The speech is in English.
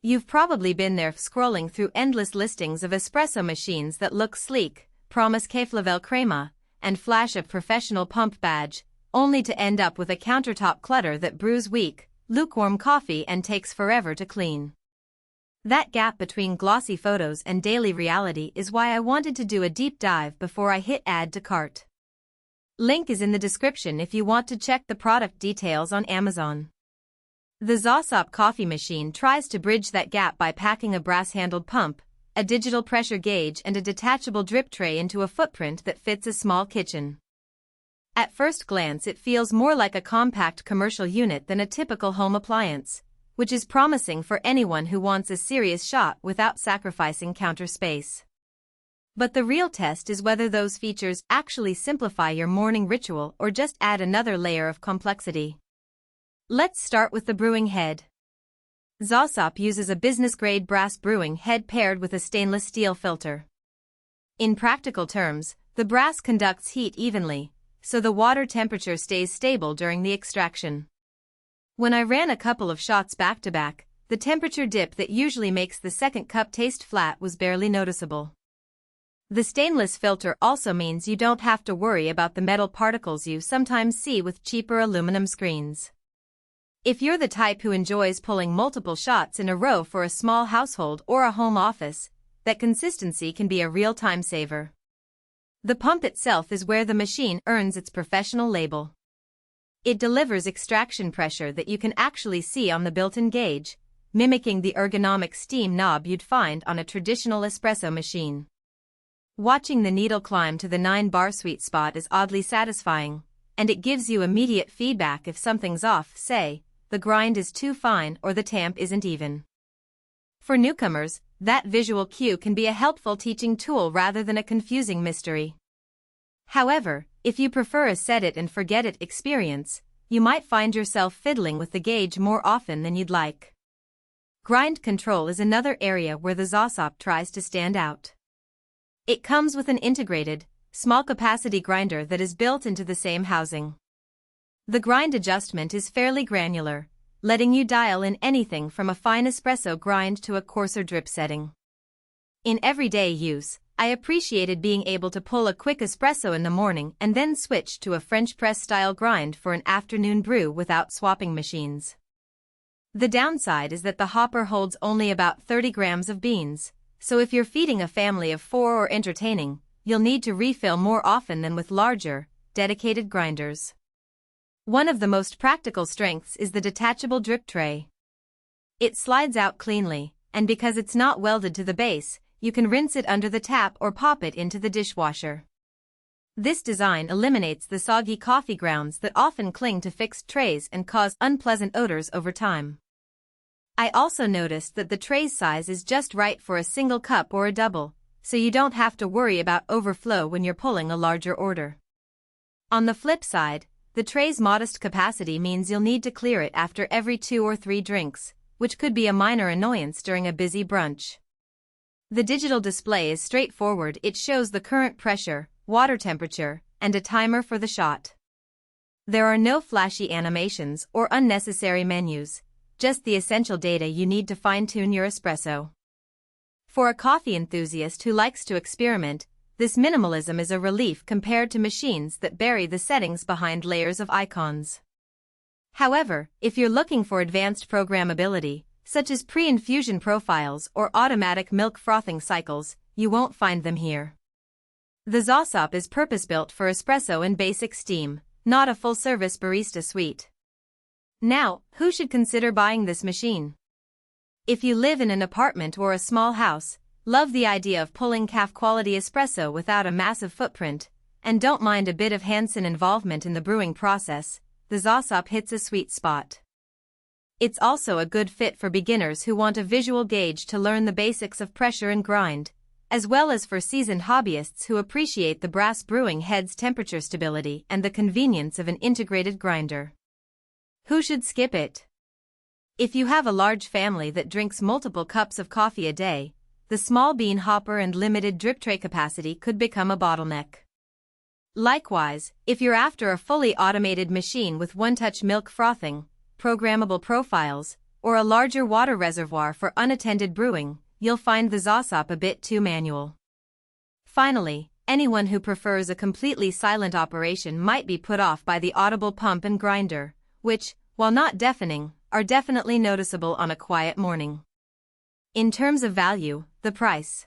You've probably been there scrolling through endless listings of espresso machines that look sleek, promise cafe-level crema, and flash a professional pump badge, only to end up with a countertop clutter that brews weak, lukewarm coffee and takes forever to clean. That gap between glossy photos and daily reality is why I wanted to do a deep dive before I hit add to cart. Link is in the description if you want to check the product details on Amazon. The XAWSOP coffee machine tries to bridge that gap by packing a brass-handled pump, a digital pressure gauge and a detachable drip tray into a footprint that fits a small kitchen. At first glance it feels more like a compact commercial unit than a typical home appliance, which is promising for anyone who wants a serious shot without sacrificing counter space. But the real test is whether those features actually simplify your morning ritual or just add another layer of complexity. Let's start with the brewing head. XAWSOP uses a business-grade brass brewing head paired with a stainless steel filter. In practical terms, the brass conducts heat evenly, so the water temperature stays stable during the extraction. When I ran a couple of shots back-to-back, the temperature dip that usually makes the second cup taste flat was barely noticeable. The stainless filter also means you don't have to worry about the metal particles you sometimes see with cheaper aluminum screens. If you're the type who enjoys pulling multiple shots in a row for a small household or a home office, that consistency can be a real time saver. The pump itself is where the machine earns its professional label. It delivers extraction pressure that you can actually see on the built-in gauge, mimicking the ergonomic steam knob you'd find on a traditional espresso machine. Watching the needle climb to the 9-bar sweet spot is oddly satisfying, and it gives you immediate feedback if something's off, say, the grind is too fine or the tamp isn't even. For newcomers, that visual cue can be a helpful teaching tool rather than a confusing mystery. However, if you prefer a set-it-and-forget-it experience, you might find yourself fiddling with the gauge more often than you'd like. Grind control is another area where the XAWSOP tries to stand out. It comes with an integrated, small-capacity grinder that is built into the same housing. The grind adjustment is fairly granular, letting you dial in anything from a fine espresso grind to a coarser drip setting. In everyday use, I appreciated being able to pull a quick espresso in the morning and then switch to a French press-style grind for an afternoon brew without swapping machines. The downside is that the hopper holds only about 30 grams of beans, so if you're feeding a family of 4 or entertaining, you'll need to refill more often than with larger, dedicated grinders. One of the most practical strengths is the detachable drip tray. It slides out cleanly, and because it's not welded to the base, you can rinse it under the tap or pop it into the dishwasher. This design eliminates the soggy coffee grounds that often cling to fixed trays and cause unpleasant odors over time. I also noticed that the tray's size is just right for a single cup or a double, so you don't have to worry about overflow when you're pulling a larger order. On the flip side, the tray's modest capacity means you'll need to clear it after every 2 or 3 drinks, which could be a minor annoyance during a busy brunch. The digital display is straightforward. It shows the current pressure, water temperature, and a timer for the shot. There are no flashy animations or unnecessary menus, just the essential data you need to fine-tune your espresso. For a coffee enthusiast who likes to experiment, this minimalism is a relief compared to machines that bury the settings behind layers of icons. However, if you're looking for advanced programmability, such as pre-infusion profiles or automatic milk frothing cycles, you won't find them here. The XAWSOP is purpose-built for espresso and basic steam, not a full-service barista suite. Now, who should consider buying this machine? If you live in an apartment or a small house, love the idea of pulling cafe-quality espresso without a massive footprint, and don't mind a bit of hands-on involvement in the brewing process, the XAWSOP hits a sweet spot. It's also a good fit for beginners who want a visual gauge to learn the basics of pressure and grind, as well as for seasoned hobbyists who appreciate the brass brewing head's temperature stability and the convenience of an integrated grinder. Who should skip it? If you have a large family that drinks multiple cups of coffee a day, the small bean hopper and limited drip tray capacity could become a bottleneck. Likewise, if you're after a fully automated machine with one-touch milk frothing, programmable profiles, or a larger water reservoir for unattended brewing, you'll find the XAWSOP a bit too manual. Finally, anyone who prefers a completely silent operation might be put off by the audible pump and grinder, which, while not deafening, are definitely noticeable on a quiet morning. In terms of value, the price